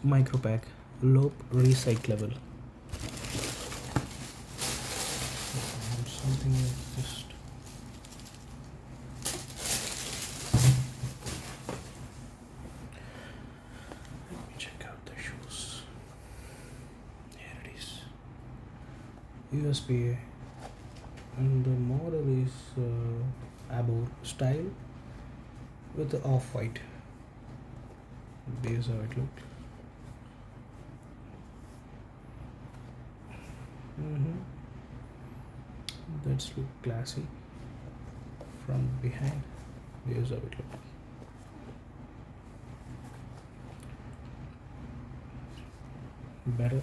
Micropack, loop recyclable. Something like just let me check out the shoes. Here it is. USB, and the model is Abor style with the off-white. This is how it looks. That's look classy from behind. Here's how it looks. Better